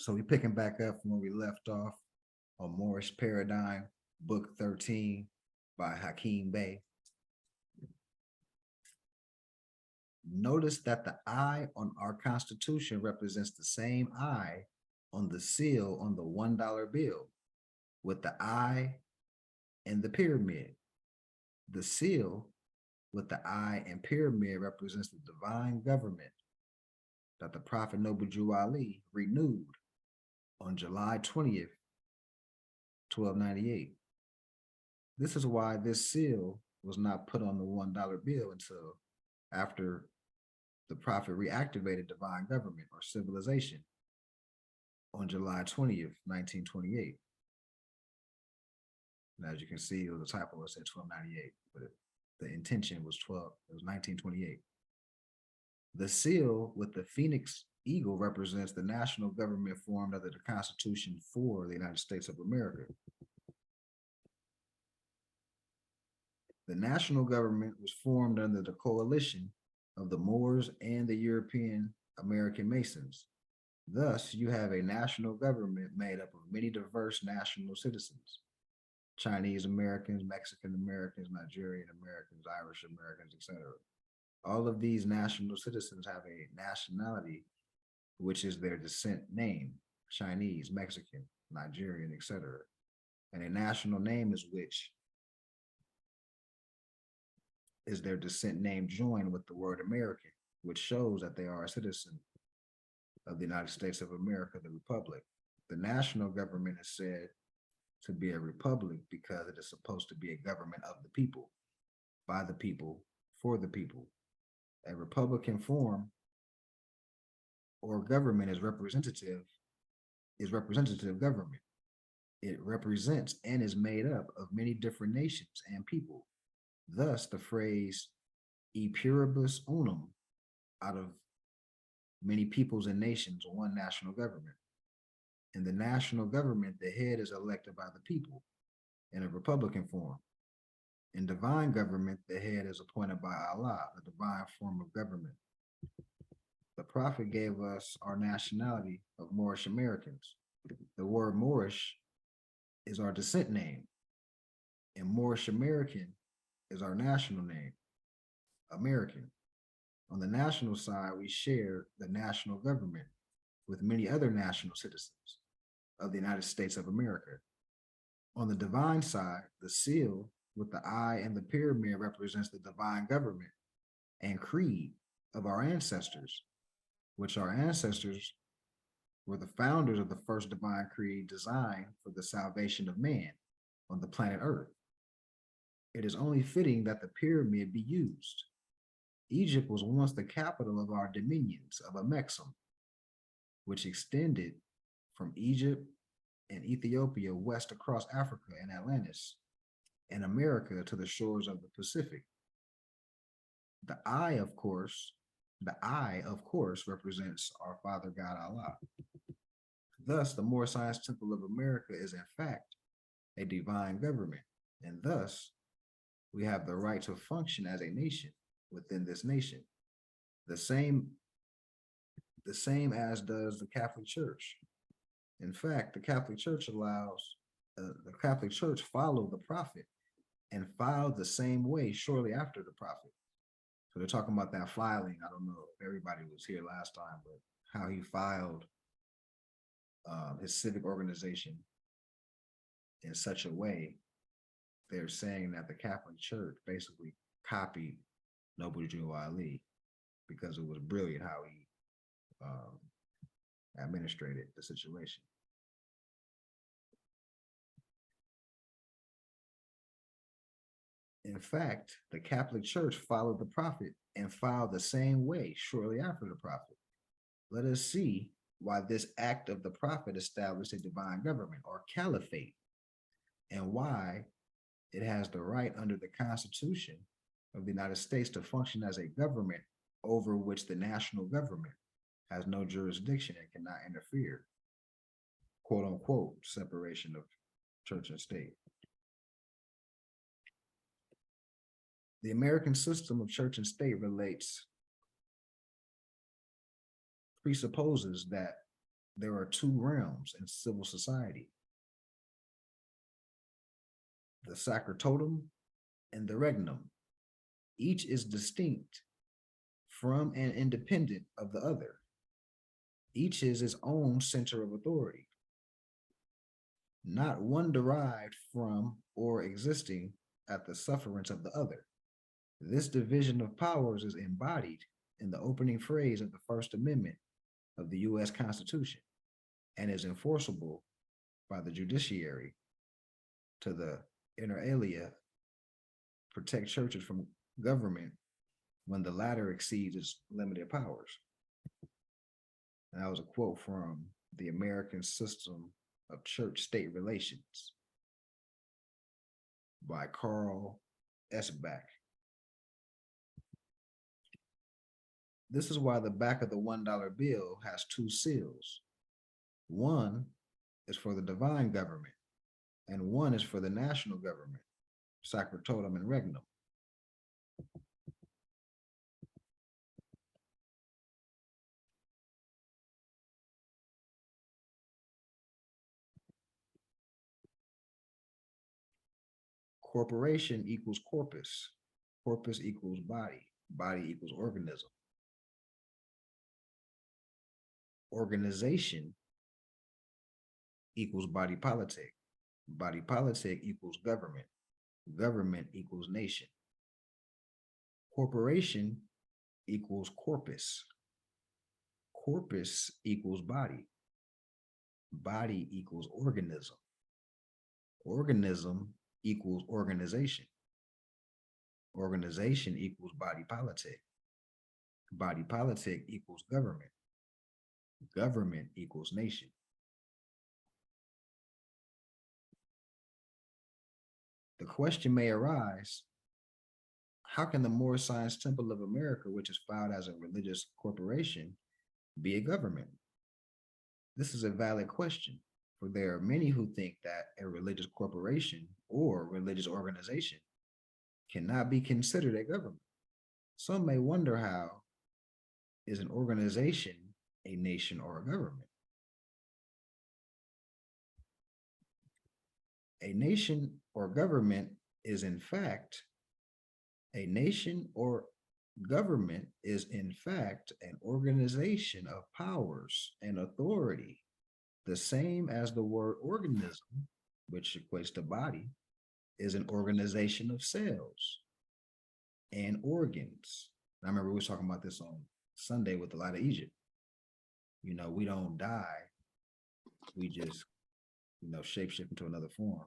So we picking back up from where we left off on Moorish Paradigm, Book 13 by Hakeem Bey. Notice that the I on our Constitution represents the same I on the seal on the $1 bill, with the I and the pyramid. The seal with the I and pyramid represents the divine government that the Prophet Noble Jew Ali renewed on July 20th, 1298. This is why this seal was not put on the $1 bill until after the Prophet reactivated divine government or civilization on July 20th, 1928. And as you can see, it was a typo, it said 1298, but the intention was 1928. The seal with the Phoenix eagle represents the national government formed under the Constitution for the United States of America. The national government was formed under the coalition of the Moors and the European American Masons. Thus, you have a national government made up of many diverse national citizens: Chinese Americans, Mexican Americans, Nigerian Americans, Irish Americans, etc. All of these national citizens have a nationality, which is their descent name: Chinese, Mexican, Nigerian, etc. And a national name is which is their descent name joined with the word American, which shows that they are a citizen of the United States of America, the Republic. The national government is said to be a republic because it is supposed to be a government of the people, by the people, for the people. A republican form or government is representative government. It represents and is made up of many different nations and people. Thus, the phrase "e pluribus unum," out of many peoples and nations, one national government. In the national government, the head is elected by the people in a republican form. In divine government, the head is appointed by Allah, the divine form of government. The Prophet gave us our nationality of Moorish Americans. The word Moorish is our descent name, and Moorish American is our national name, American. On the national side, we share the national government with many other national citizens of the United States of America. On the divine side, the seal with the eye and the pyramid represents the divine government and creed of our ancestors, which our ancestors were the founders of the first divine creed designed for the salvation of man on the planet Earth. It is only fitting that the pyramid be used. Egypt was once the capital of our dominions of Amexem, which extended from Egypt and Ethiopia west across Africa and Atlantis and America to the shores of the Pacific. The eye, of course, represents our Father God Allah. Thus, the Moorish Science Temple of America is in fact a divine government, and thus we have the right to function as a nation within this nation, the same as does the Catholic Church. In fact, the Catholic Church followed the Prophet and filed the same way shortly after the Prophet. So they're talking about that filing. I don't know if everybody was here last time, but how he filed his civic organization in such a way. They're saying that the Catholic Church basically copied Noble Jew Ali because it was brilliant how he administrated the situation. In fact, the Catholic Church followed the Prophet and filed the same way shortly after the Prophet. Let us see why this act of the Prophet established a divine government or caliphate, and why it has the right under the Constitution of the United States to function as a government over which the national government has no jurisdiction and cannot interfere. Quote unquote, separation of church and state. The American system of church and state presupposes that there are two realms in civil society: the sacerdotum and the regnum. Each is distinct from and independent of the other. Each is its own center of authority, not one derived from or existing at the sufferance of the other. This division of powers is embodied in the opening phrase of the First Amendment of the U.S. Constitution and is enforceable by the judiciary to the inter alia protect churches from government when the latter exceeds its limited powers. And that was a quote from the American System of Church-State Relations by Carl S. Back. This is why the back of the $1 bill has two seals. One is for the divine government, and one is for the national government, sacerdotum and regnum. Corporation equals corpus. Corpus equals body. Body equals organism. Organization equals body politic. Body politic equals government. Government equals nation. Corporation equals corpus. Corpus equals body. Body equals organism. Organism equals organization. Organization equals body politic. Body politic equals government. Government equals nation. The question may arise, how can the Moorish Science Temple of America, which is filed as a religious corporation, be a government? This is a valid question, for there are many who think that a religious corporation or religious organization cannot be considered a government. Some may wonder, how is an organization a nation or a government? A nation or government is in fact, a nation or government is in fact an organization of powers and authority, the same as the word organism, which equates to body, is an organization of cells and organs. I remember we were talking about this on Sunday with the Light of Egypt. You know, we don't die, we just, shapeshift into another form.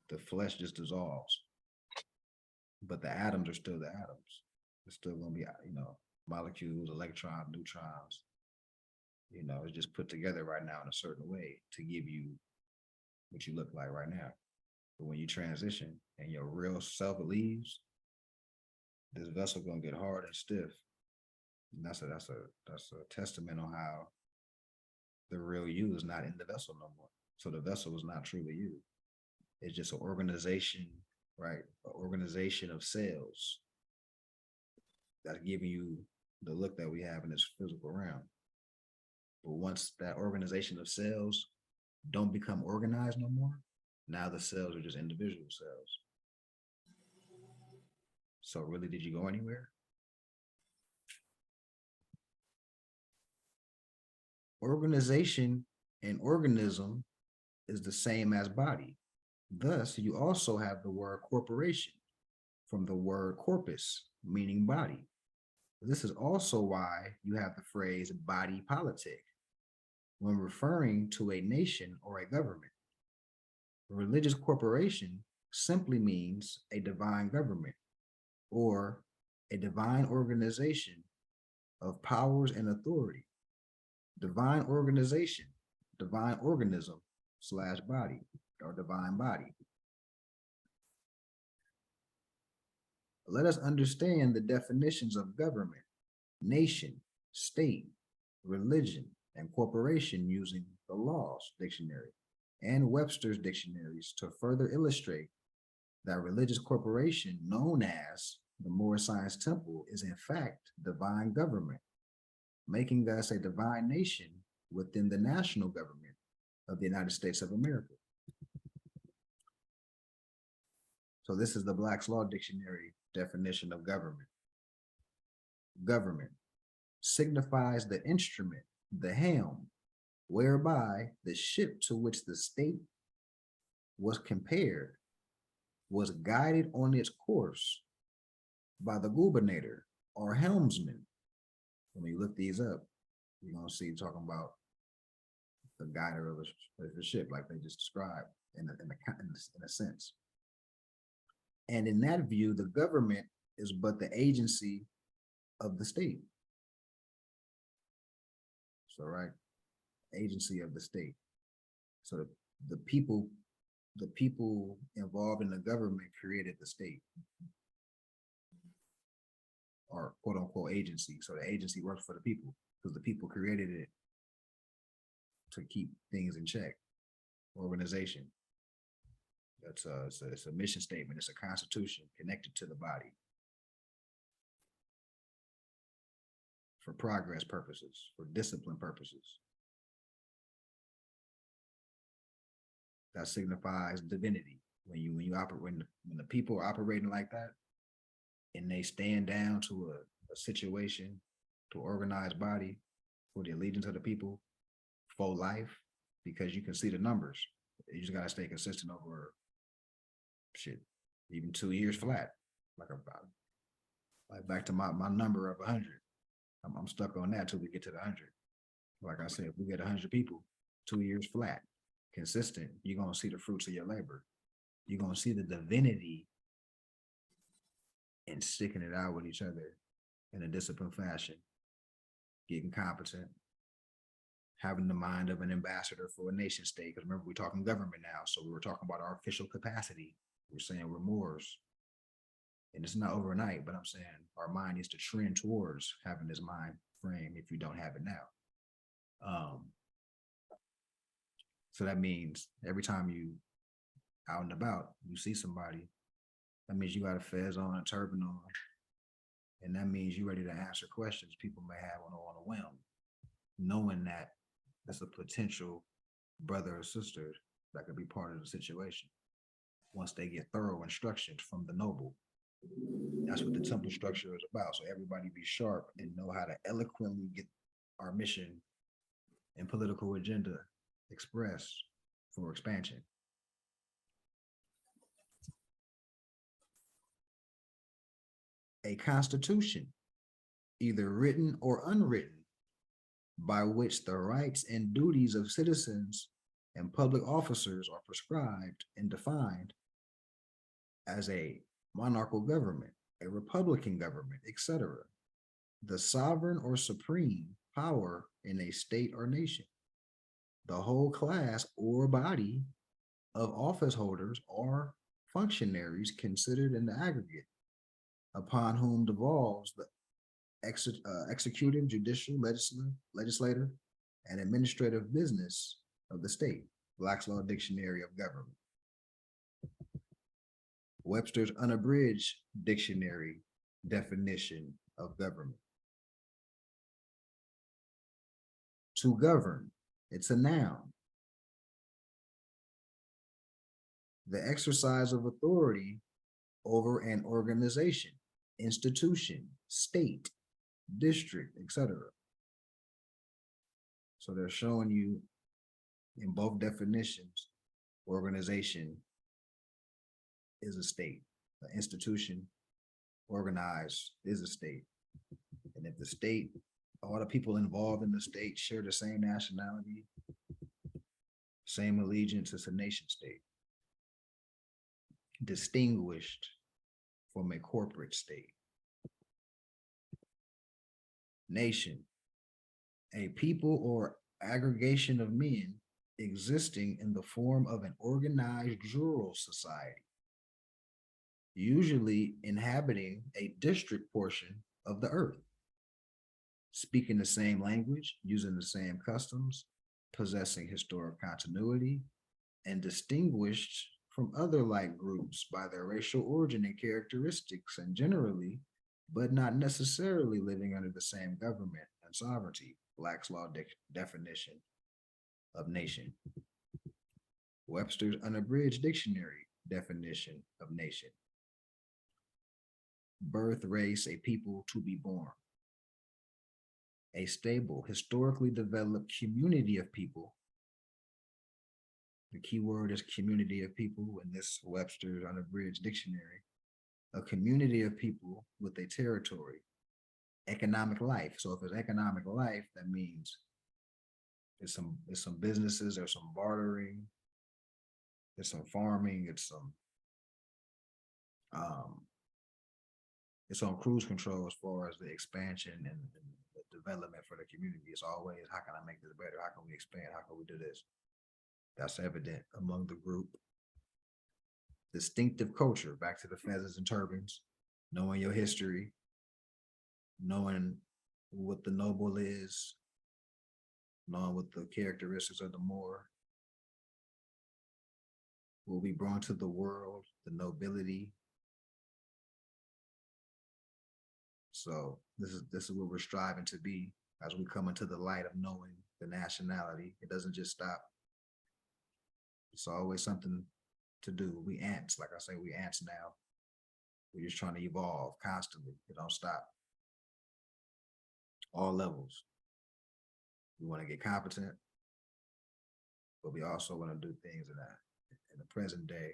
The flesh just dissolves, but the atoms are still the atoms. It's still going to be, molecules, electrons, neutrons. It's just put together right now in a certain way to give you what you look like right now. But when you transition and your real self leaves, this vessel gonna get hard and stiff. And that's a testament on how the real you is not in the vessel no more. So the vessel is not truly you. It's just an organization, right? An organization of cells that's giving you the look that we have in this physical realm. But once that organization of cells don't become organized no more, now the cells are just individual cells. So really, did you go anywhere? Organization and organism is the same as body. Thus, you also have the word corporation from the word corpus, meaning body. This is also why you have the phrase body politic when referring to a nation or a government. A religious corporation simply means a divine government or a divine organization of powers and authority. Divine organization, divine organism / body or divine body. Let us understand the definitions of government, nation, state, religion, and corporation using the Laws Dictionary and Webster's dictionaries to further illustrate that religious corporation known as the Moorish Science Temple is in fact divine government, making us a divine nation within the national government of the United States of America. So this is the Black's Law Dictionary definition of government. Government signifies the instrument, the helm, whereby the ship to which the state was compared was guided on its course by the gubernator or helmsman. When you look these up, you're gonna see talking about the guider of the ship, like they just described in a sense. And in that view, the government is but the agency of the state. So, right, agency of the state. So the people involved in the government created the state, or quote unquote agency. So the agency works for the people because the people created it to keep things in check. Organization. It's a mission statement. It's a constitution connected to the body for progress purposes, for discipline purposes. That signifies divinity. When you operate, when the people are operating like that, and they stand down to a situation, to organized body, for the allegiance of the people, for life, because you can see the numbers. You just gotta stay consistent over shit, even 2 years flat. Like back to my number of 100. I'm stuck on that till we get to the 100. Like I said, if we get 100 people, 2 years flat, consistent, you're gonna see the fruits of your labor. You're gonna see the divinity in sticking it out with each other in a disciplined fashion, getting competent, having the mind of an ambassador for a nation state. Because remember, we're talking government now, so we were talking about our official capacity. We're saying we're Moors, and it's not overnight, but I'm saying our mind needs to trend towards having this mind frame if you don't have it now. So that means every time you out and about, you see somebody, that means you got a fez on, a turban on, and that means you're ready to answer questions people may have on a whim, knowing that that's a potential brother or sister that could be part of the situation once they get thorough instructions from the noble. That's what the temple structure is about. So everybody be sharp and know how to eloquently get our mission and political agenda expressed for expansion. A constitution, either written or unwritten, by which the rights and duties of citizens and public officers are prescribed and defined as a monarchical government, a republican government, etc. The sovereign or supreme power in a state or nation. The whole class or body of office holders or functionaries considered in the aggregate, upon whom devolves the executive, judicial, legislative, and administrative business of the state. Black's Law Dictionary of Government. Webster's Unabridged Dictionary definition of government. To govern, it's a noun. The exercise of authority over an organization, institution, state, district, etc. So they're showing you in both definitions, organization is a state. The institution, organized, is a state. And if the state, all the people involved in the state share the same nationality, same allegiance, it's a nation state. Distinguished from a corporate state. Nation, a people or aggregation of men existing in the form of an organized rural society, usually inhabiting a district portion of the earth, speaking the same language, using the same customs, possessing historic continuity, and distinguished from other like groups by their racial origin and characteristics, and generally, but not necessarily living under the same government and sovereignty. Black's Law definition of nation. Webster's Unabridged Dictionary definition of nation. Birth, race, a people to be born. A stable, historically developed community of people. The key word is community of people in this Webster's Unabridged Dictionary. A community of people with a territory, economic life. So if it's economic life, that means there's some businesses, there's some bartering, there's some farming, it's on cruise control as far as the expansion and the development for the community. It's always, how can I make this better? How can we expand? How can we do this? That's evident among the group. Distinctive culture, back to the feathers and turbans, knowing your history, knowing what the noble is, knowing what the characteristics of the Moor, will be brought to the world, the nobility. So this is what we're striving to be as we come into the light of knowing the nationality. It doesn't just stop. It's always something to do. We ants, like I say, we ants now. We're just trying to evolve constantly. It don't stop. All levels. We want to get competent, but we also want to do things in the present day.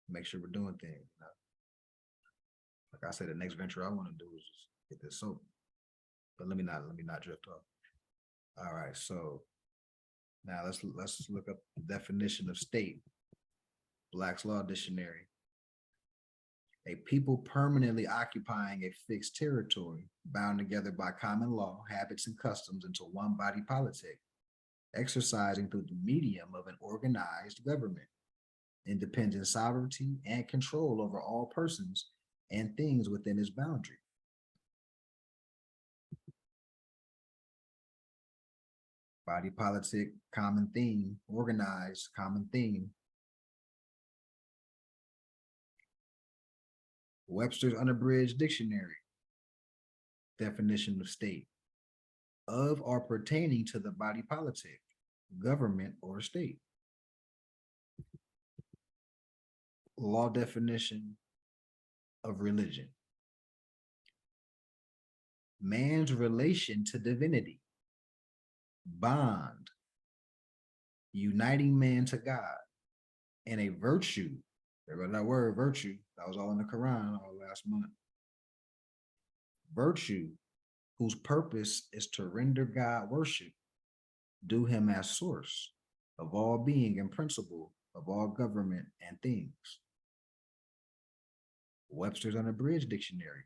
Make sure we're doing things. You know? Like I said, the next venture I want to do is just get this soap. But let me not drift off. All right, so now let's look up the definition of state. Black's Law Dictionary. A people permanently occupying a fixed territory, bound together by common law, habits, and customs into one body politic, exercising through the medium of an organized government, independent sovereignty, and control over all persons and things within its boundary. Body politic, common theme, organized, common theme. Webster's Unabridged Dictionary, definition of state. Of or pertaining to the body politic, government, or state. Law definition of religion. Man's relation to divinity. Bond. Uniting man to God. And a virtue. There goes that word, virtue. That was all in the Quran all last month. Virtue, whose purpose is to render God worship, do him as source of all being and principle of all government and things. Webster's Unabridged Dictionary,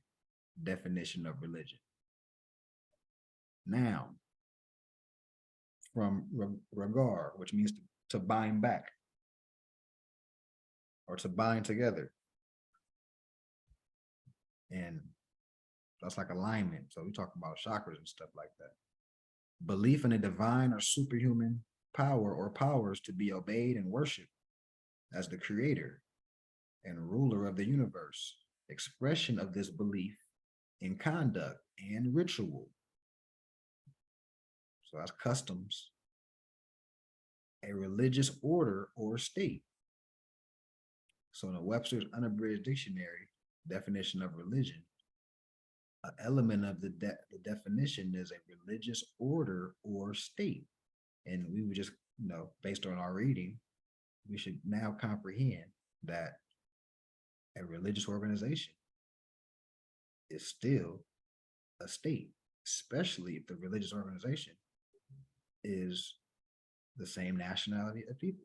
definition of religion. Now, from regar, which means to bind back or to bind together. And that's like alignment. So we talk about chakras and stuff like that. Belief in a divine or superhuman power or powers to be obeyed and worshiped as the creator and ruler of the universe. Expression of this belief in conduct and ritual. So that's customs. A religious order or state. So in the Webster's Unabridged Dictionary, definition of religion, an element of the definition is a religious order or state. And we would just, based on our reading, we should now comprehend that a religious organization is still a state, especially if the religious organization is the same nationality of people.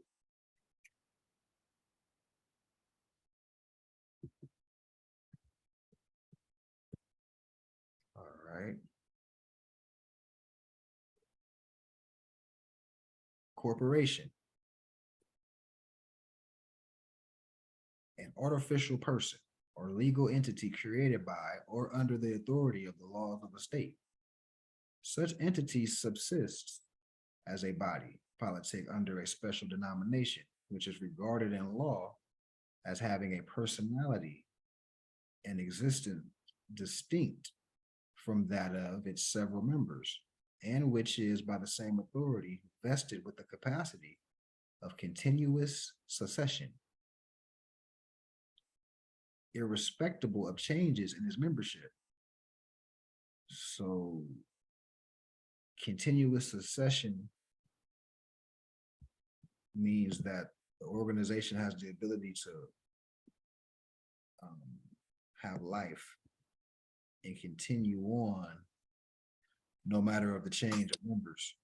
All right. Corporation. An artificial person or legal entity created by or under the authority of the laws of a state. Such entities subsist as a body politic under a special denomination, which is regarded in law as having a personality and existence distinct from that of its several members, and which is by the same authority vested with the capacity of continuous succession, irrespective of changes in its membership. So, continuous succession means that the organization has the ability to um, have life and continue on no matter of the change of members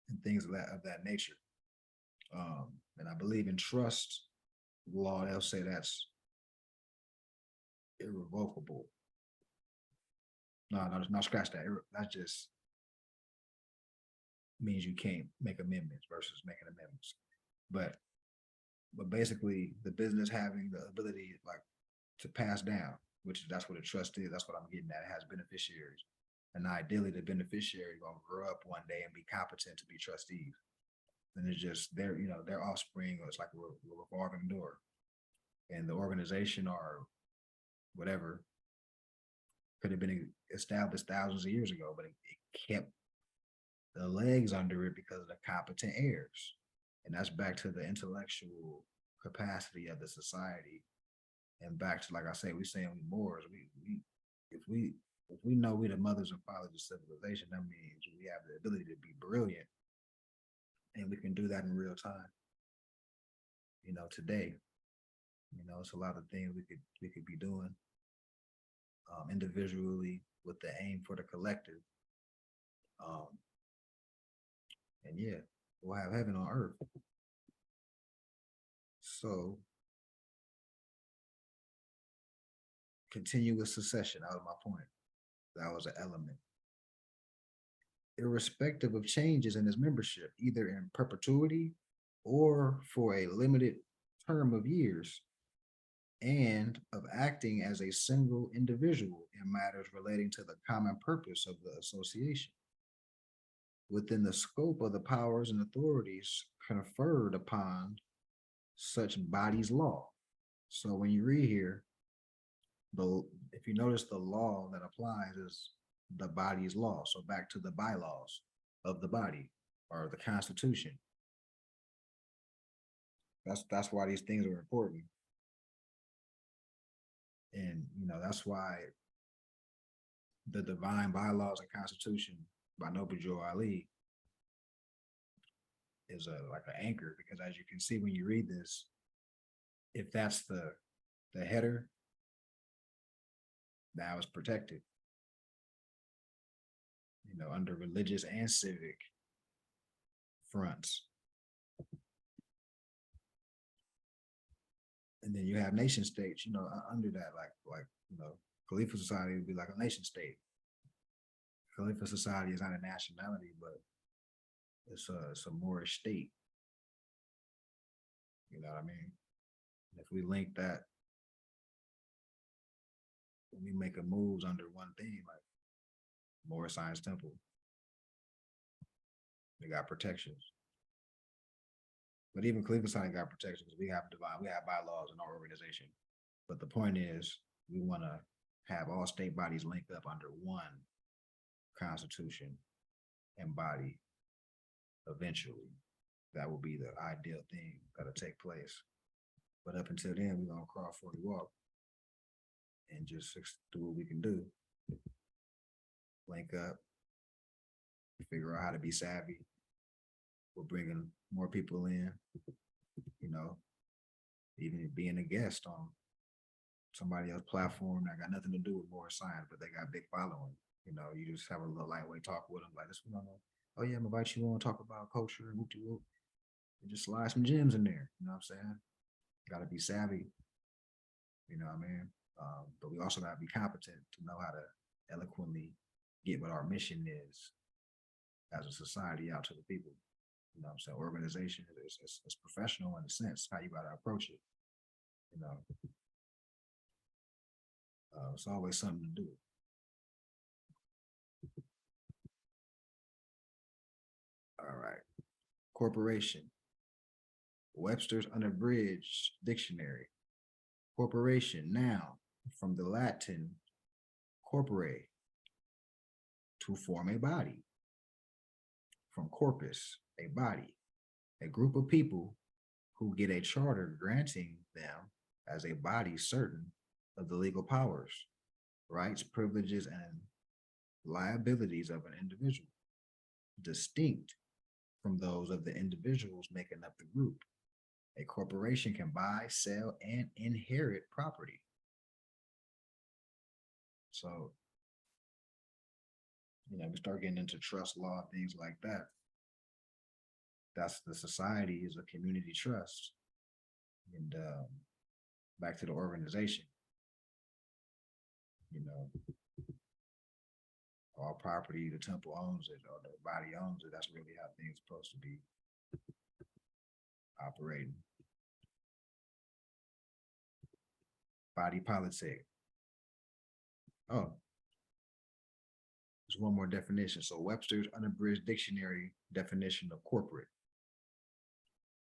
and things of that nature. And I believe in trust law, they'll say that's irrevocable. No, scratch that. That just means you can't make amendments versus making amendments. But basically, the business having the ability like to pass down, which that's what a trust is. That's what I'm getting at. It has beneficiaries, and ideally, the beneficiary gonna grow up one day and be competent to be trustees. And it's just their offspring. It's like a revolving door, and the organization or whatever could have been established thousands of years ago, but it kept the legs under it because of the competent heirs. And that's back to the intellectual capacity of the society. And back to, like I say, we saying we Moors. We if we know we the mothers and fathers of civilization, that means we have the ability to be brilliant, and we can do that in real time. Today, it's a lot of things we could be doing individually with the aim for the collective. Um, and yeah, we'll have heaven on earth. So, continuous succession, that was my point. That was an element. Irrespective of changes in his membership, either in perpetuity or for a limited term of years, and of acting as a single individual in matters relating to the common purpose of the association, within the scope of the powers and authorities conferred upon such body's law. So when you read here, if you notice, the law that applies is the body's law. So back to the bylaws of the body or the Constitution. That's why these things are important. And that's why the divine bylaws and Constitution by Noble Joe Ali is like an anchor, because as you can see when you read this, if that's the header, now it's protected. Under religious and civic fronts. And then you have nation states, under that, like Khalifa society would be like a nation state. Khalifa society is not a nationality, but it's a Moorish state. You know what I mean? If we link that, when we make a moves under one thing, like Moorish Science Temple, they got protections. But even Cleveland Society got protections. We have bylaws in our organization. But the point is, we want to have all state bodies linked up under one constitution and body eventually. That will be the ideal thing that'll take place. But up until then, we're gonna crawl 40 walk and just do what we can do. Link up, figure out how to be savvy. We're bringing more people in, even being a guest on somebody else's platform that got nothing to do with more science, but they got big following. You just have a little lightweight talk with them, like this one. Oh yeah, I'm gonna invite you on, talk about culture and whoop whoop, and just slide some gems in there. You know what I'm saying? Got to be savvy. You know what I mean? But we also got to be competent to know how to eloquently get what our mission is as a society out to the people. You know what I'm saying? Organization is professional in a sense, how you got to approach it. It's always something to do. All right. Corporation. Webster's Unabridged Dictionary. Corporation, noun, from the Latin corpore, to form a body. From corpus, a body, a group of people who get a charter granting them as a body certain of the legal powers, rights, privileges, and liabilities of an individual, distinct from those of the individuals making up the group. A corporation can buy, sell, and inherit property. So, we start getting into trust law, things like that. That's the society is a community trust. And back to the organization, all property, the temple owns it or the body owns it. That's really how things are supposed to be operating. Body politic. Oh, there's one more definition. So Webster's unabridged dictionary definition of corporate: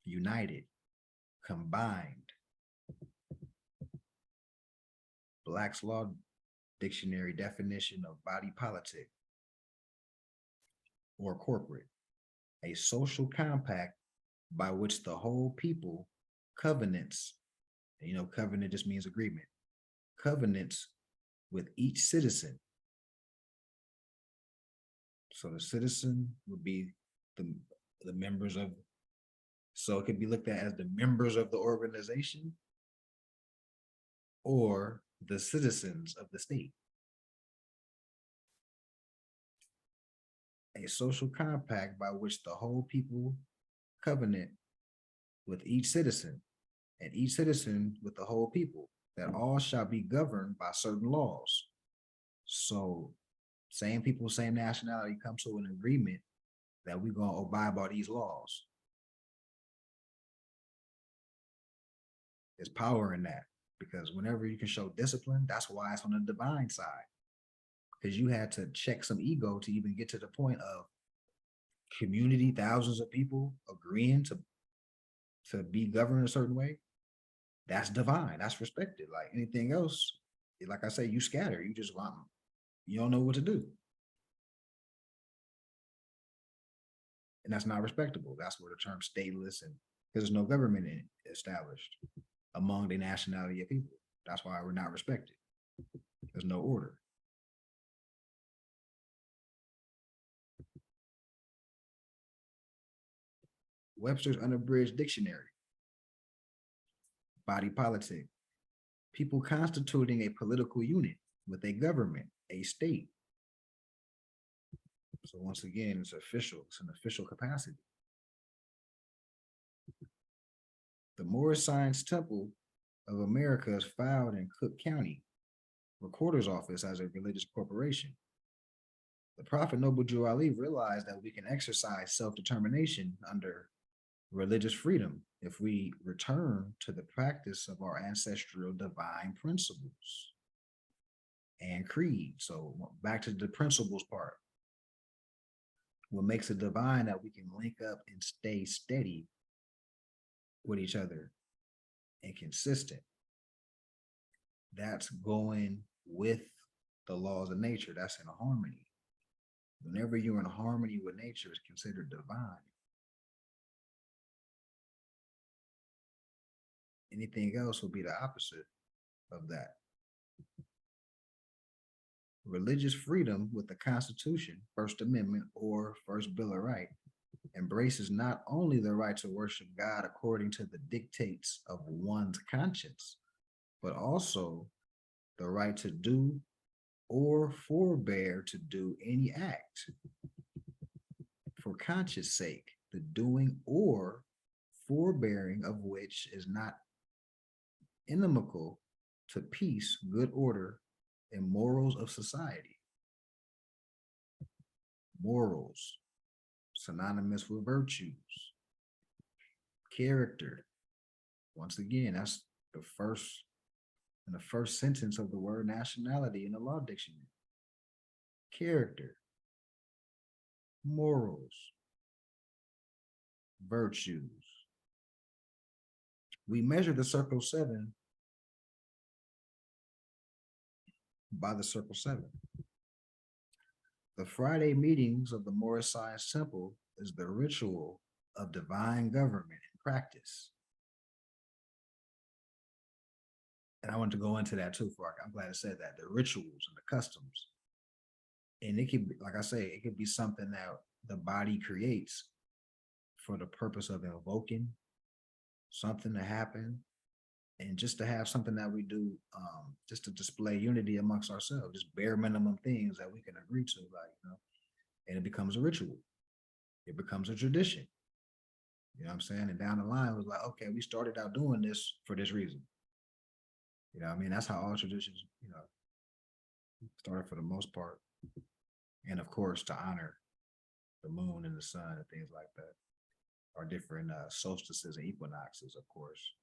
united, combined. Black's Law Dictionary definition of body politic or corporate: a social compact by which the whole people covenants, covenant just means agreement, covenants with each citizen. So the citizen would be the members of, so it could be looked at as the members of the organization or the citizens of the state. A social compact by which the whole people covenant with each citizen, and each citizen with the whole people, that all shall be governed by certain laws. So same people, same nationality come to an agreement that we're going to abide by these laws. There's power in that, because whenever you can show discipline, that's why it's on the divine side. Because you had to check some ego to even get to the point of community, thousands of people agreeing to be governed a certain way. That's divine. That's respected. Like anything else, like I say, you scatter. You just want, you don't know what to do. And that's not respectable. That's where the term stateless, and because there's no government established among the nationality of people. That's why we're not respected. There's no order. Webster's unabridged dictionary. Body politic: people constituting a political unit with a government, a state. So once again, it's official. It's an official capacity. The Moorish Science Temple of America is filed in Cook County Recorder's Office as a religious corporation. The Prophet Noble Jew Ali realized that we can exercise self-determination under religious freedom if we return to the practice of our ancestral divine principles and creed. So back to the principles part. What makes it divine that we can link up and stay steady with each other and consistent. That's going with the laws of nature. That's in harmony. Whenever you're in harmony with nature, it's considered divine. Anything else will be the opposite of that. Religious freedom with the Constitution, First Amendment, or First Bill of Rights, embraces not only the right to worship God according to the dictates of one's conscience, but also the right to do or forbear to do any act for conscience sake, the doing or forbearing of which is not inimical to peace, good order, and morals of society. Morals, synonymous with virtues. Character, once again, that's the first sentence of the word nationality in the law dictionary. Character, morals, virtues. We measure the circle 7 by the circle 7. The Friday meetings of the Morris Science Temple is the ritual of divine government in practice. And I want to go into that too, Fark. I'm glad I said that. The rituals and the customs. And it could be, like I say, it could be something that the body creates for the purpose of invoking something to happen, and just to have something that we do, just to display unity amongst ourselves, just bare minimum things that we can agree to, like, and it becomes a ritual. It becomes a tradition. You know what I'm saying? And down the line, it was like, okay, we started out doing this for this reason. You know what I mean? That's how all traditions, started for the most part. And of course, to honor the moon and the sun and things like that, or different solstices and equinoxes, of course.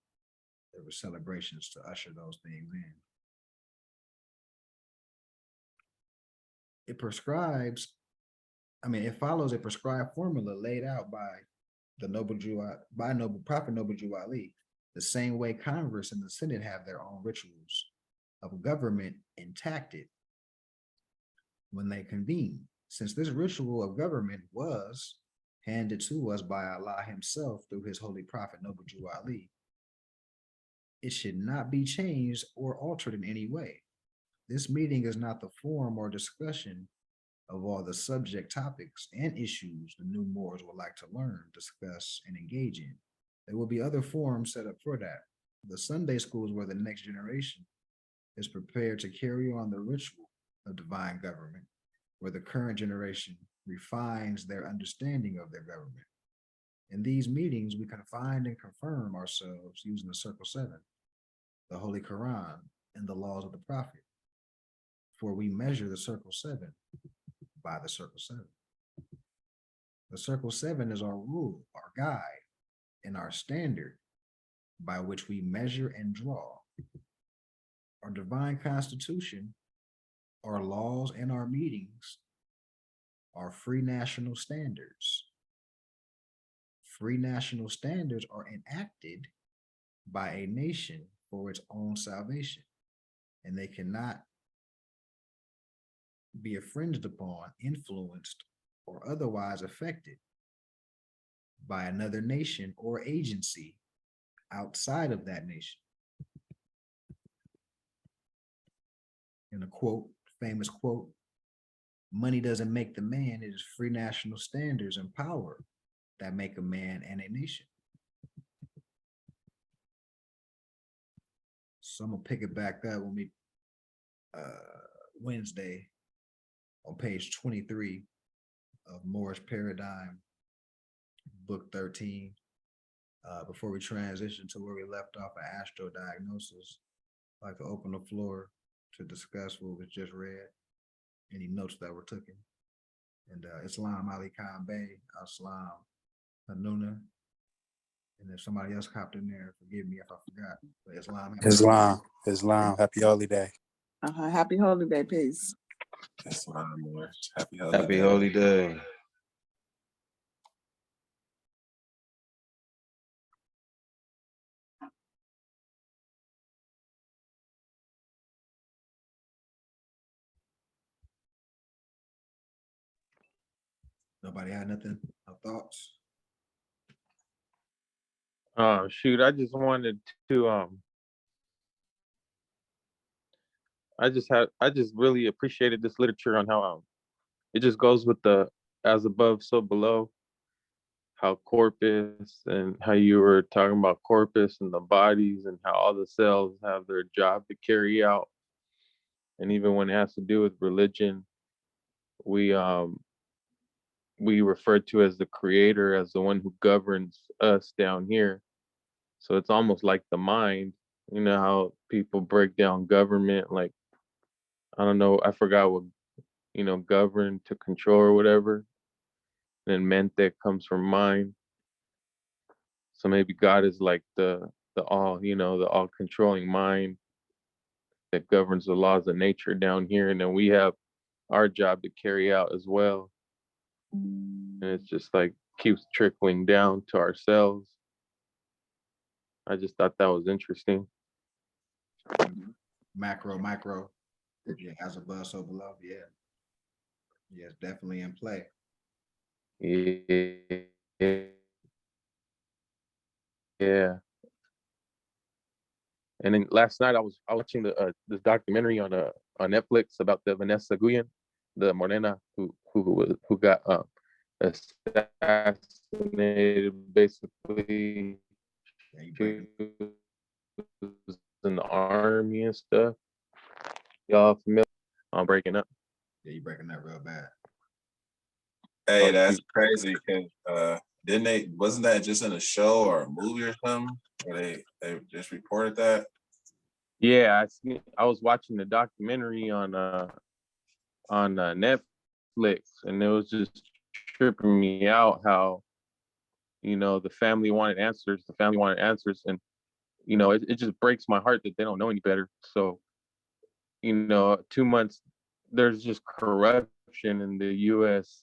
There were celebrations to usher those things in. It prescribes, it follows a prescribed formula laid out by the noble Jew, by noble prophet noble Jew Ali, the same way Congress and the Senate have their own rituals of government enacted when they convene. Since this ritual of government was handed to us by Allah himself through his holy prophet noble Jew Ali, it should not be changed or altered in any way. This meeting is not the forum or discussion of all the subject topics and issues the new Moors would like to learn, discuss, and engage in. There will be other forums set up for that. The Sunday schools where the next generation is prepared to carry on the ritual of divine government, where the current generation refines their understanding of their government. In these meetings, we can find and confirm ourselves using the Circle 7, the Holy Quran, and the laws of the Prophet. For we measure the Circle 7 by the Circle 7. The Circle 7 is our rule, our guide, and our standard by which we measure and draw. Our divine constitution, our laws, and our meetings are free national standards. Free national standards are enacted by a nation for its own salvation, and they cannot be infringed upon, influenced, or otherwise affected by another nation or agency outside of that nation. In a quote, famous quote, money doesn't make the man, it is free national standards and power that make a man and a nation. So I'm gonna pick it back up when we Wednesday on page 23 of Moorish Paradigm, book 13. Before we transition to where we left off at astro diagnosis, I'd like to open the floor to discuss what was just read, any notes that were taken. And Islam Ali Khan Bey, Aslam Hanuna. And if somebody else hopped in there, forgive me if I forgot. But Islam, happy holiday. Happy holiday, peace. Islam, happy Holy day. Nobody had nothing, no thoughts? Shoot, I just wanted to I just really appreciated this literature on how it just goes with the as above, so below, how corpus and how you were talking about corpus and the bodies and how all the cells have their job to carry out. And even when it has to do with religion, we refer to as the creator, as the one who governs us down here. So it's almost like the mind. You know how people break down government, like, I don't know, I forgot what, govern, to control or whatever. And mente comes from mind. So maybe God is like the all, the all controlling mind that governs the laws of nature down here. And then we have our job to carry out as well. And it's just like keeps trickling down to ourselves. I just thought that was interesting. Macro, yeah, as above, so below, yeah. Yes, definitely in play. Yeah. Yeah. And then last night I was watching this documentary on Netflix about the Vanessa Guyen, the Morena who got assassinated basically. Yeah, you She breaking. was in the army and stuff. Y'all familiar? I'm breaking up. Yeah, you breaking that real bad. Hey, Oh, that's crazy. Cause didn't they? Wasn't that just in a show or a movie or something? Where they just reported that? yeah, I was watching the documentary on Netflix, and it was just tripping me out how the family wanted answers. The family wanted answers, and it just breaks my heart that they don't know any better. So 2 months, there's just corruption in the U.S.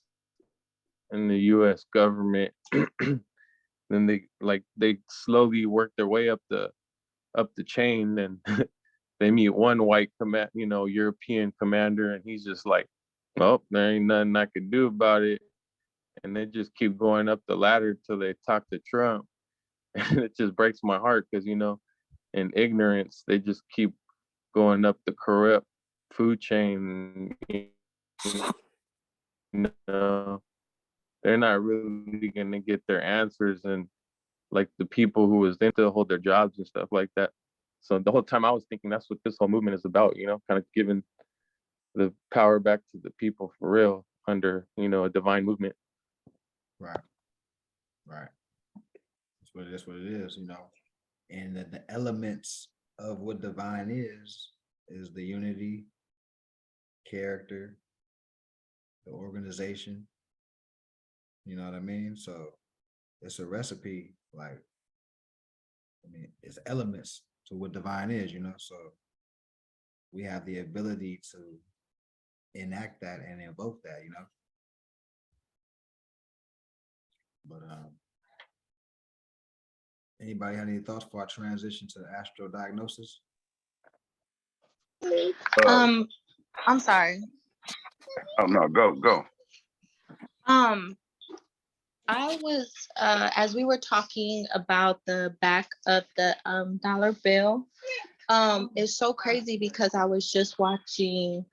government. Then they slowly work their way up the chain, and they meet one white European commander, and he's just like, well, there ain't nothing I can do about it. And they just keep going up the ladder till they talk to Trump. And it just breaks my heart because, in ignorance, they just keep going up the corrupt food chain. Know, they're not really going to get their answers. And like the people who was then to hold their jobs and stuff like that. So the whole time I was thinking that's what this whole movement is about, kind of giving the power back to the people for real under, a divine movement. Right. Right. That's what it is, And the elements of what divine is the unity, character, the organization. You know what I mean? So it's a recipe, like, it's elements to what divine is. So we have the ability to enact that and invoke that. But anybody have any thoughts before I transition to astro diagnosis? Um, I'm sorry. Oh no, go. Um, I was as we were talking about the back of the dollar bill. It's so crazy because I was just watching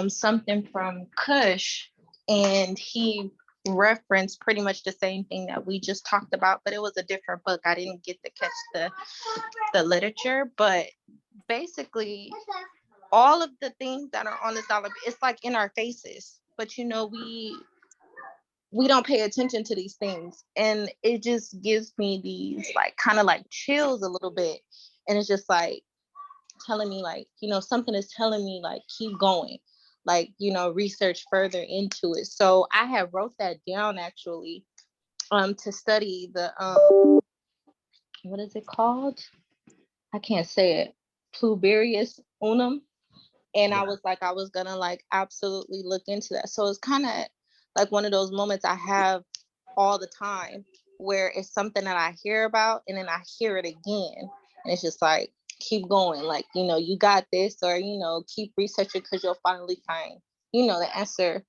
something from Kush, and he referenced pretty much the same thing that we just talked about, but it was a different book. I didn't get to catch the literature, but basically all of the things that are on this dollar, it's like in our faces, but we don't pay attention to these things, and it just gives me these like kind of like chills a little bit, and it's just like telling me like something is telling me like keep going, like research further into it. So I have wrote that down actually to study the what is it called, I can't say it, pluberius unum. And I was like, I was gonna like absolutely look into that. So it's kind of like one of those moments I have all the time where it's something that I hear about and then I hear it again. And it's just like, keep going. Like, you got this, or, keep researching because you'll finally find, the answer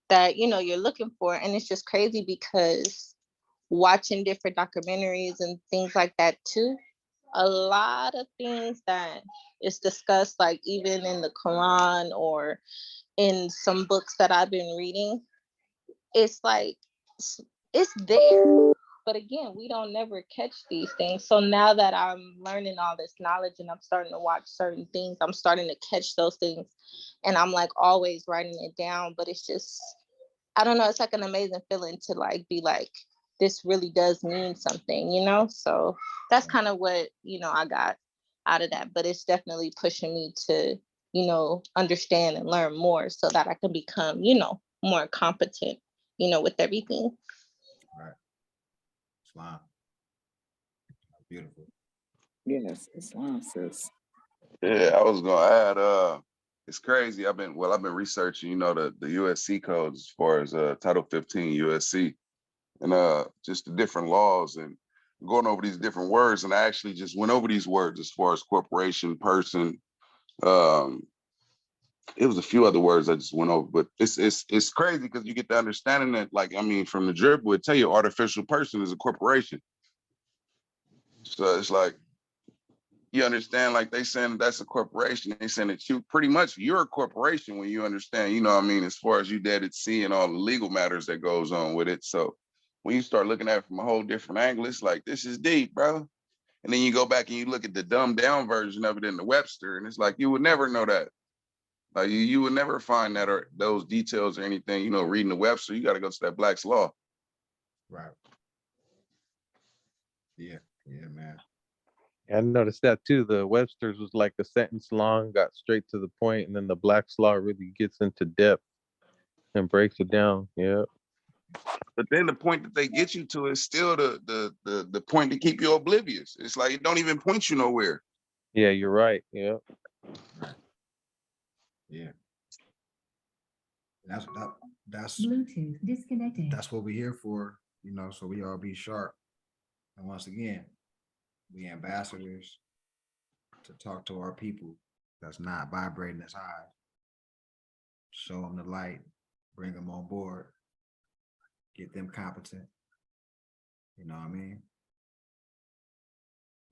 that, you're looking for. And it's just crazy because watching different documentaries and things like that too, a lot of things that is discussed, like even in the Quran or in some books that I've been reading, it's like it's there. But again, we don't never catch these things. So now that I'm learning all this knowledge and I'm starting to watch certain things, I'm starting to catch those things. And I'm like always writing it down. But it's just, I don't know, it's like an amazing feeling to like be like, this really does mean something. So that's kind of what, I got out of that. But it's definitely pushing me to, understand and learn more so that I can become, more competent, with everything. Right. Islam. Beautiful. Yes, Islam says. Yeah, I was gonna add. It's crazy. I've been researching. The USC codes as far as Title 15 USC and just the different laws and going over these different words. And I actually just went over these words as far as corporation, person, um, it was a few other words I just went over, but it's crazy because you get the understanding that, like, I mean, from the drip would tell you artificial person is a corporation. So it's like, you understand, like they saying that's a corporation. They saying that you pretty much you're a corporation when you understand, you know what I mean, as far as you dead at sea and all the legal matters that goes on with it. So when you start looking at it from a whole different angle, it's like, this is deep, bro. And then you go back and you look at the dumbed down version of it in the Webster, and it's like you would never know that. Like you would never find that or those details or anything, you know, reading the Webster. You got to go to that Black's Law. Right. Yeah, man. I noticed that too. The Webster's was like a sentence long, got straight to the point, and then the Black's Law really gets into depth and breaks it down. Yeah. But then the point that they get you to is still the point to keep you oblivious. It's like it don't even point you nowhere. Yeah, you're right. Yeah. Right. Yeah. That's Bluetooth disconnected. that's what we're here for, you know, so we all be sharp. And once again, we ambassadors to talk to our people that's not vibrating as high. Show them the light, bring them on board, get them competent. You know what I mean?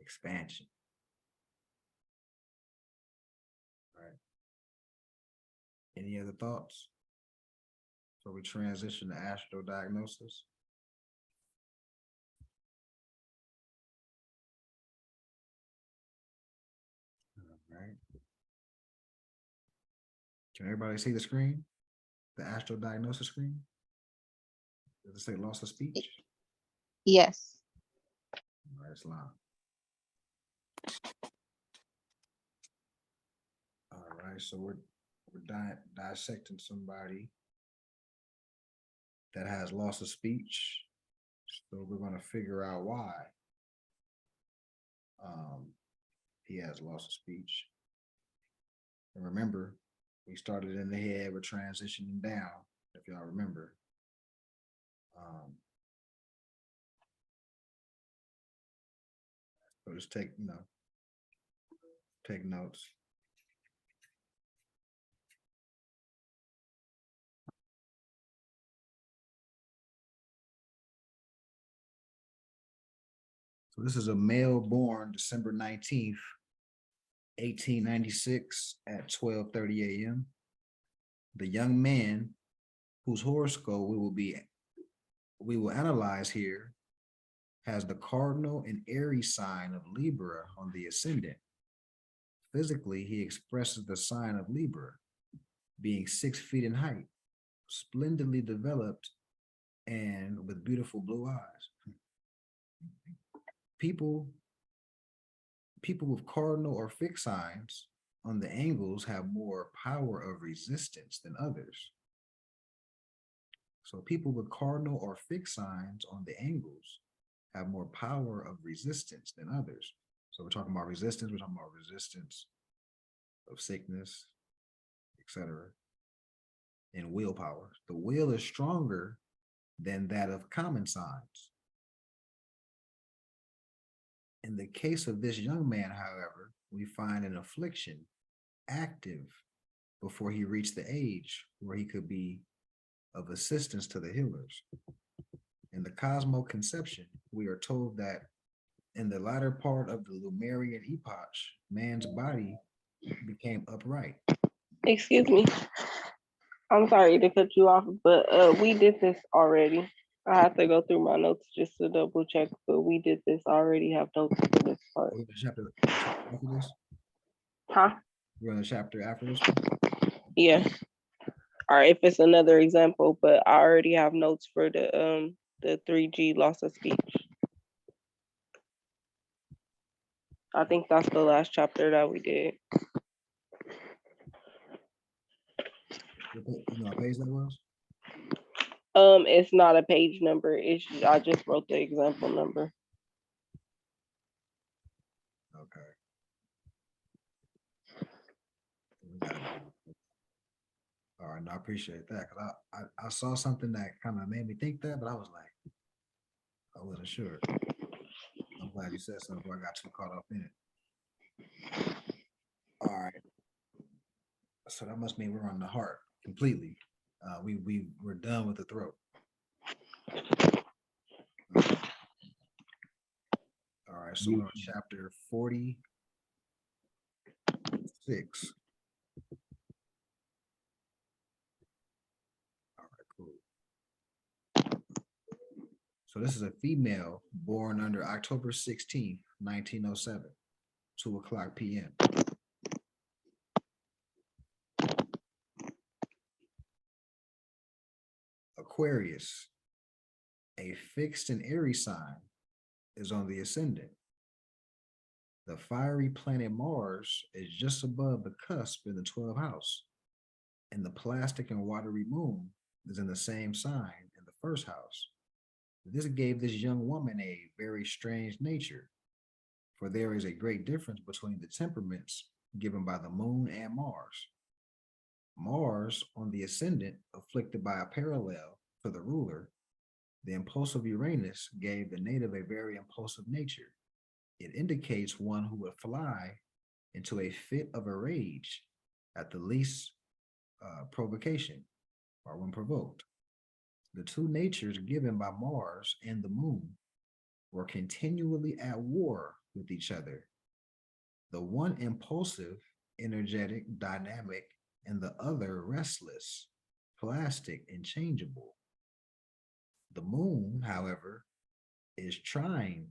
Expansion. Right. Any other thoughts? So we transition to astro diagnosis. All right. Can everybody see the screen? The astro diagnosis screen? Does it say loss of speech? Yes. All right, it's loud. All right, so we're dissecting somebody that has loss of speech. So we're going to figure out why he has loss of speech. And remember, we started in the head, we're transitioning down, if y'all remember. So just take, take notes. So this is a male born December 19th, 1896 at 12:30 a.m. The young man whose horoscope we will analyze here has the cardinal and Aries sign of Libra on the ascendant. Physically, he expresses the sign of Libra, being 6 feet in height, splendidly developed, and with beautiful blue eyes. People with cardinal or fixed signs on the angles have more power of resistance than others. So people with cardinal or fixed signs on the angles have more power of resistance than others. So we're talking about resistance, we're talking about resistance of sickness, etc. And willpower. The will is stronger than that of common signs. In the case of this young man, however, we find an affliction active before he reached the age where he could be of assistance to the healers. In the Cosmo conception, we are told that in the latter part of the Lemurian epoch, man's body became upright. Excuse me. I'm sorry to cut you off, but we did this already. I have to go through my notes just to double check, but we did this already. Have notes for this part. We're in the chapter after this. Huh? We're in the chapter after this. Yeah. Or if it's another example, but I already have notes for the 3G loss of speech. I think that's the last chapter that we did. You know what page that was? It's not a page number. I just wrote the example number. Okay. All right, no, I appreciate that because I saw something that kind of made me think that, but I was like, I wasn't sure. I'm glad you said something before I got too caught up in it. All right. So that must mean we're on the heart completely. We're done with the throat. All right, so we're on chapter 46. All right, cool. So this is a female born under October 16th, 1907, 2:00 p.m. Aquarius, a fixed and airy sign, is on the ascendant. The fiery planet Mars is just above the cusp in the 12th house, and the plastic and watery moon is in the same sign in the first house. This gave this young woman a very strange nature, for there is a great difference between the temperaments given by the moon and Mars. Mars on the ascendant, afflicted by a parallel to the ruler, the impulsive Uranus gave the native a very impulsive nature. It indicates one who would fly into a fit of a rage at the least provocation or when provoked. The two natures given by Mars and the moon were continually at war with each other. The one impulsive, energetic, dynamic, and the other restless, plastic, and changeable. The moon, however, is trine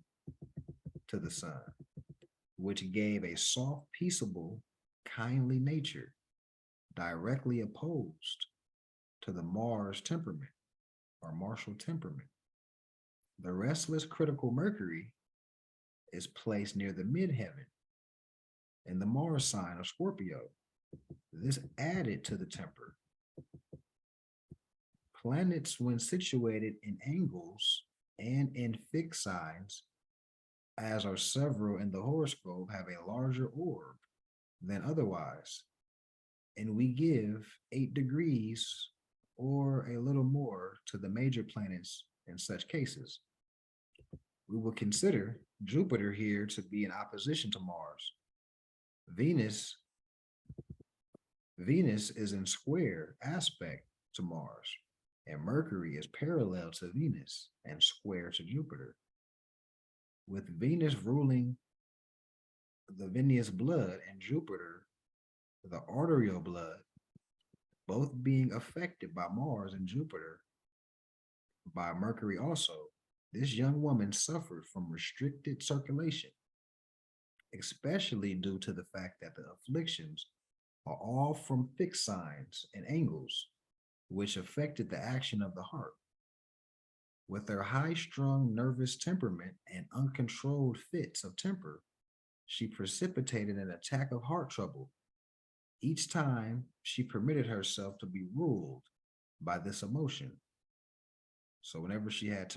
to the sun, which gave a soft, peaceable, kindly nature, directly opposed to the Mars temperament or martial temperament. The restless, critical Mercury is placed near the midheaven in the Mars sign of Scorpio. This added to the temper. Planets, when situated in angles and in fixed signs, as are several in the horoscope, have a larger orb than otherwise, and we give 8 degrees or a little more to the major planets in such cases. We will consider Jupiter here to be in opposition to Mars. Venus is in square aspect to Mars, and Mercury is parallel to Venus and square to Jupiter. With Venus ruling the venous blood and Jupiter, the arterial blood, both being affected by Mars and Jupiter, by Mercury also, this young woman suffered from restricted circulation, especially due to the fact that the afflictions are all from fixed signs and angles, which affected the action of the heart. With her high-strung nervous temperament and uncontrolled fits of temper, she precipitated an attack of heart trouble. Each time she permitted herself to be ruled by this emotion. So whenever she had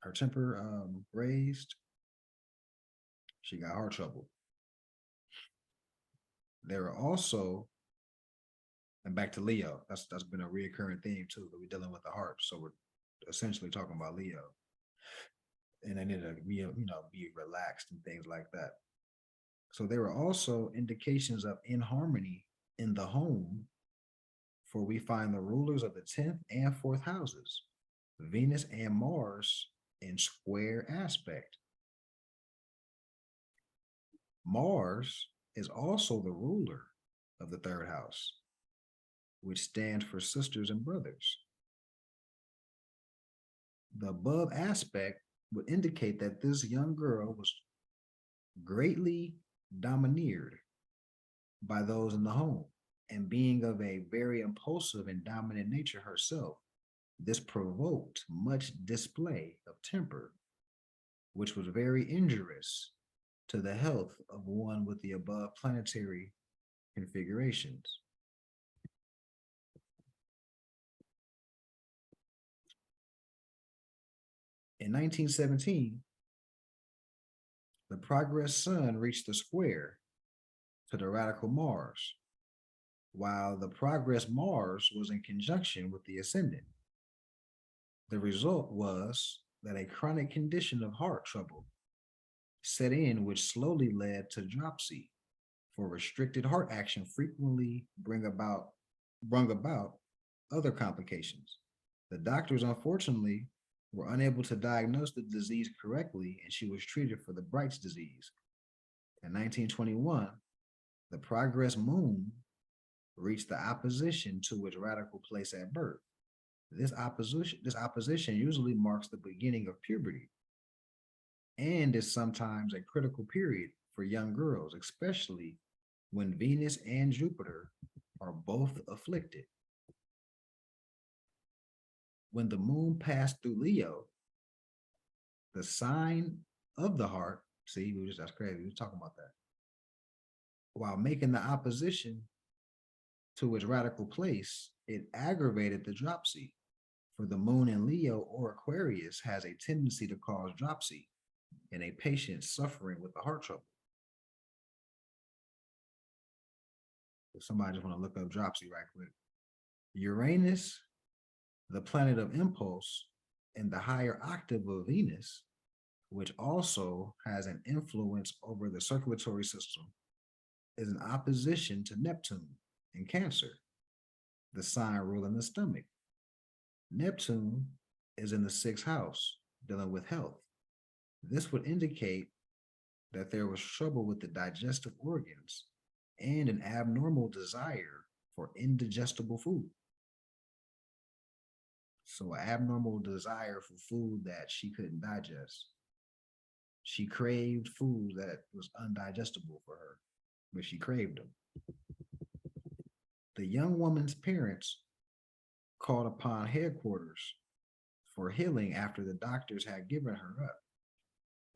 her temper raised, she got heart trouble. There are also, and back to Leo, that's been a reoccurring theme too, that we're dealing with the heart. So we're essentially talking about Leo. And they need to be relaxed and things like that. So there are also indications of inharmony in the home, for we find the rulers of the 10th and 4th houses, Venus and Mars, in square aspect. Mars is also the ruler of the 3rd house, which stands for sisters and brothers. The above aspect would indicate that this young girl was greatly domineered by those in the home, and being of a very impulsive and dominant nature herself, this provoked much display of temper, which was very injurious to the health of one with the above planetary configurations. In 1917, the progress sun reached the square to the radical Mars, while the progress Mars was in conjunction with the ascendant. The result was that a chronic condition of heart trouble set in, which slowly led to dropsy, for restricted heart action frequently bring about other complications. The doctors, unfortunately, were unable to diagnose the disease correctly, and she was treated for the Bright's disease. In 1921, the progress moon reached the opposition to its radical place at birth. This opposition usually marks the beginning of puberty and is sometimes a critical period for young girls, especially when Venus and Jupiter are both afflicted. When the moon passed through Leo, the sign of the heart, see, that's crazy, we were talking about that, while making the opposition to its radical place, it aggravated the dropsy. For the moon in Leo or Aquarius has a tendency to cause dropsy in a patient suffering with the heart trouble. If somebody just want to look up dropsy right quick. Uranus, the planet of impulse, in the higher octave of Venus, which also has an influence over the circulatory system, is in opposition to Neptune in Cancer, the sign ruling the stomach. Neptune is in the sixth house, dealing with health. This would indicate that there was trouble with the digestive organs and an abnormal desire for indigestible food. So, an abnormal desire for food that she couldn't digest. She craved food that was undigestible for her, but she craved them. The young woman's parents called upon headquarters for healing after the doctors had given her up.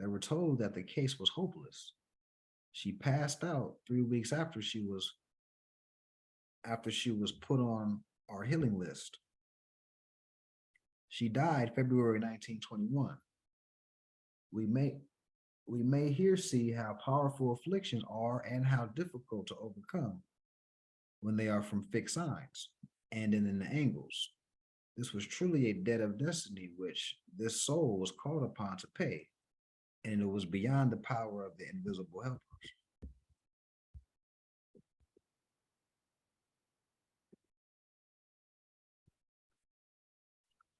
They were told that the case was hopeless. She passed out 3 weeks after she was put on our healing list. She died February 1921. We may here see how powerful afflictions are and how difficult to overcome when they are from fixed signs and in the angles. This was truly a debt of destiny which this soul was called upon to pay, and it was beyond the power of the invisible helpers.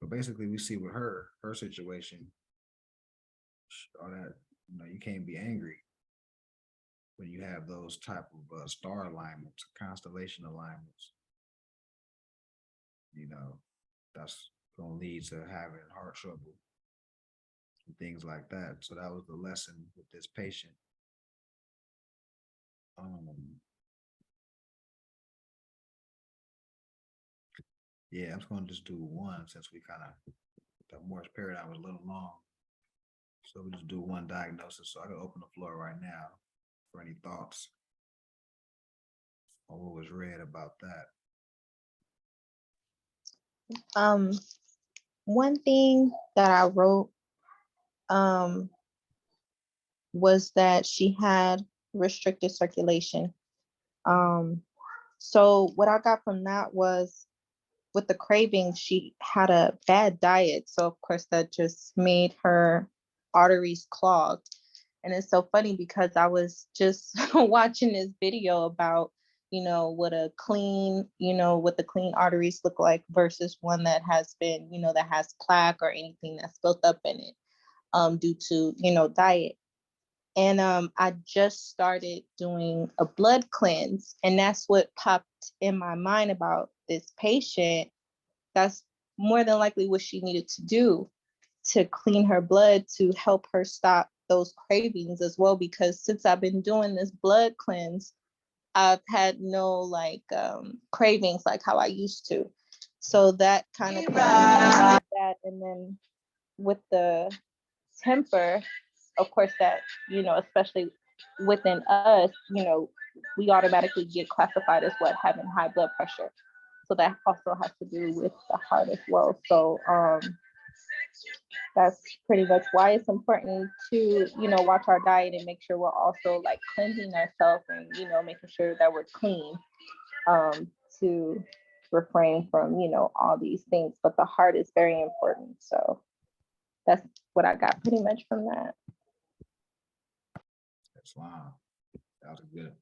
But basically, we see with her situation, all that, you can't be angry when you have those type of star alignments, constellation alignments. That's going to lead to having heart trouble and things like that. So that was the lesson with this patient. Yeah, I'm just going to just do one since we kind of, the Morse paradigm was a little long. So we just do one diagnosis. So I can open the floor right now for any thoughts on what was read about that. One thing that I wrote was that she had restricted circulation. So what I got from that was with the cravings, she had a bad diet. So of course that just made her arteries clogged. And it's so funny because I was just watching this video about, what a clean, what the clean arteries look like versus one that has been, that has plaque or anything that's built up in it due to, diet. And I just started doing a blood cleanse. And that's what popped in my mind about this patient. That's more than likely what she needed to do to clean her blood to help her stop those cravings as well. Because since I've been doing this blood cleanse, I've had no cravings like how I used to. So that kind of that. And then with the temper, of course, that, especially within us, we automatically get classified as having high blood pressure. So that also has to do with the heart as well. So that's pretty much why it's important to, watch our diet and make sure we're also cleansing ourselves and, making sure that we're clean to refrain from, all these things. But the heart is very important. So that's what I got pretty much from that. That's wow. That was good.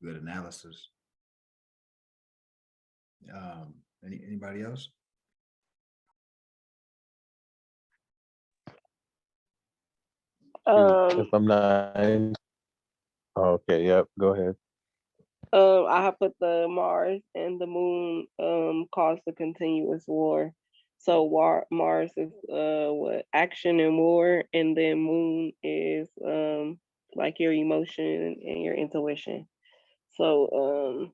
Good analysis. Anybody else? Shoot, Um, if I'm not, okay, yep, go ahead. I have put the Mars and the Moon caused a continuous war. So Mars is what action and war, and then Moon is like your emotion and your intuition. So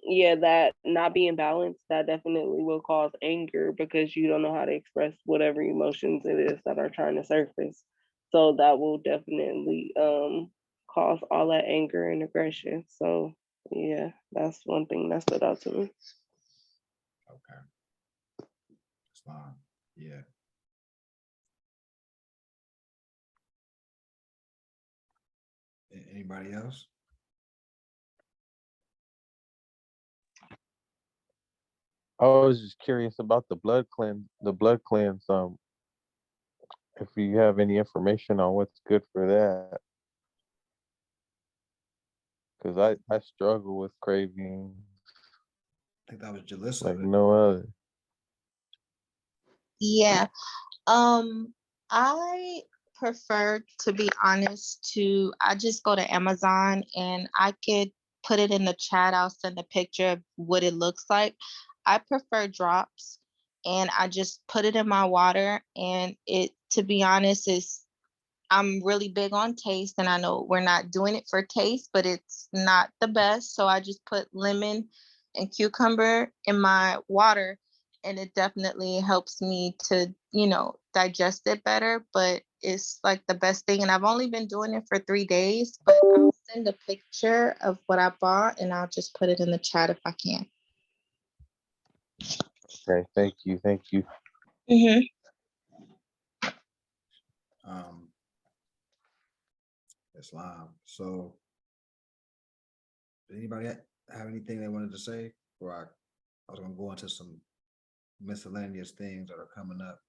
yeah, that not being balanced, that definitely will cause anger because you don't know how to express whatever emotions it is that are trying to surface. So that will definitely cause all that anger and aggression. So yeah, that's one thing that stood out to me. Okay. That's fine. Yeah. Anybody else? I was just curious about the blood cleanse. The blood cleanse. If you have any information on what's good for that, because I struggle with cravings I think that was Jalissa. like no other. Yeah. I prefer, to be honest, to I just go to Amazon and I could put it in the chat. I'll send a picture of what it looks like. I prefer drops, and I just put it in my water, and it, to be honest, is I'm really big on taste, and I know we're not doing it for taste, but it's not the best. So I just put lemon and cucumber in my water, and it definitely helps me to, digest it better. But it's like the best thing. And I've only been doing it for 3 days, but I'll send a picture of what I bought and I'll just put it in the chat if I can. Okay, thank you, thank you. Mm-hmm. Islam. So, did anybody have anything they wanted to say? Or I was gonna go into some miscellaneous things that are coming up.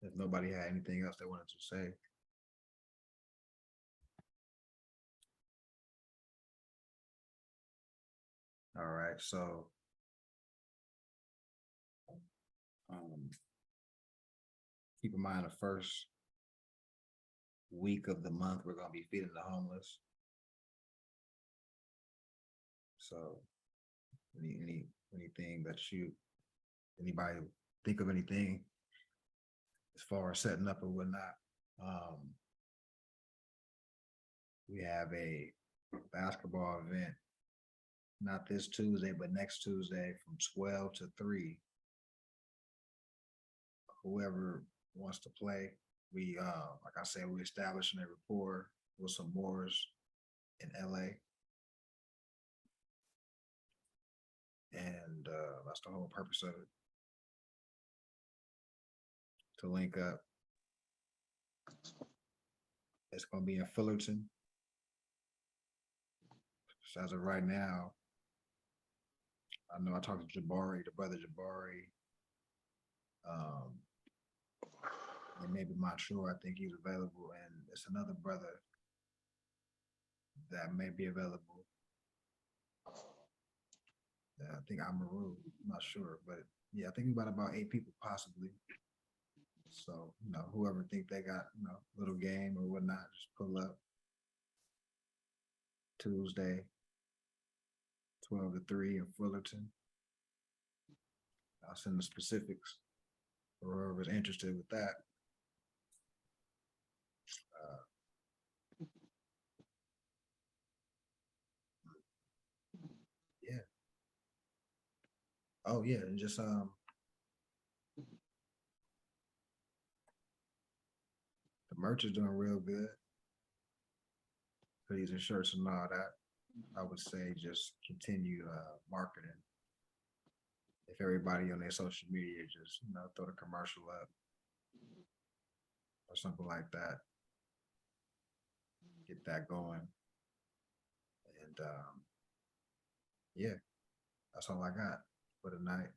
If nobody had anything else they wanted to say. All right, so keep in mind the first week of the month we're gonna be feeding the homeless. So anything that anybody think of anything as far as setting up or whatnot. We have a basketball event, not this Tuesday, but next Tuesday from 12 to 3. Whoever wants to play, we like I said, we're establishing a rapport with some Moors in LA. And that's the whole purpose of it. To link up. It's gonna be in Fullerton. So as of right now, I know I talked to Jabari, the brother Jabari. And maybe Montreal, I think he's available, and it's another brother that may be available. I think Amaru, I'm not sure, but yeah, I think about 8 people possibly. So, whoever think they got, little game or whatnot, just pull up. Tuesday, 12 to 3 in Fullerton. I'll send the specifics for whoever's interested with that. Yeah. Oh yeah, and just the merch is doing real good. Hoodies and shirts and all that. I would say just continue marketing. If everybody on their social media just throw the commercial up or something like that, get that going. And yeah, that's all I got for tonight.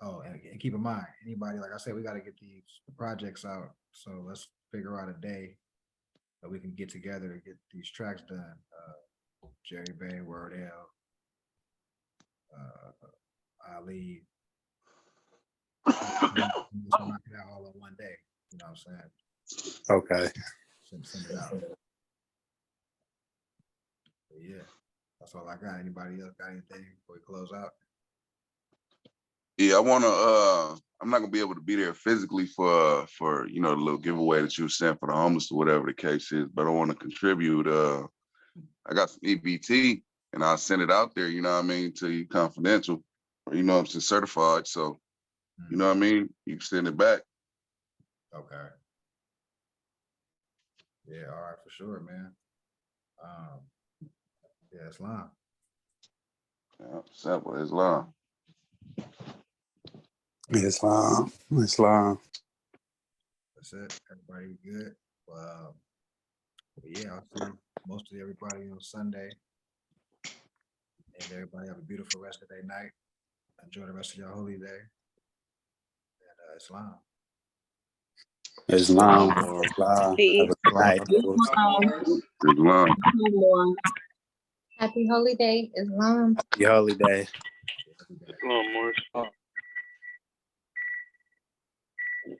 Oh, and keep in mind, anybody, like I said, we got to get these projects out. So let's figure out a day that we can get together to get these tracks done. Jerry Bay, Wordell, Ali. Just knock it out all in one day. You know what I'm saying? Okay. Send it out. But yeah, that's all I got. Anybody else got anything before we close out? Yeah, I'm not gonna be able to be there physically for the little giveaway that you sent for the homeless or whatever the case is, but I want to contribute. I got some EBT and I'll send it out there, you know what I mean, to you confidential, or I'm just certified. So, you know what I mean? You can send it back. Okay. Yeah, all right, for sure, man. Yeah, Islam. Yeah, simple Islam. Islam. Islam. That's it. Everybody good? Well, yeah, I'll see mostly everybody on Sunday. And everybody have a beautiful rest of their night. Enjoy the rest of your holy day. And Islam. Islam or Islam. Have a good night. Islam. Happy holy day, Islam. Happy holiday. More.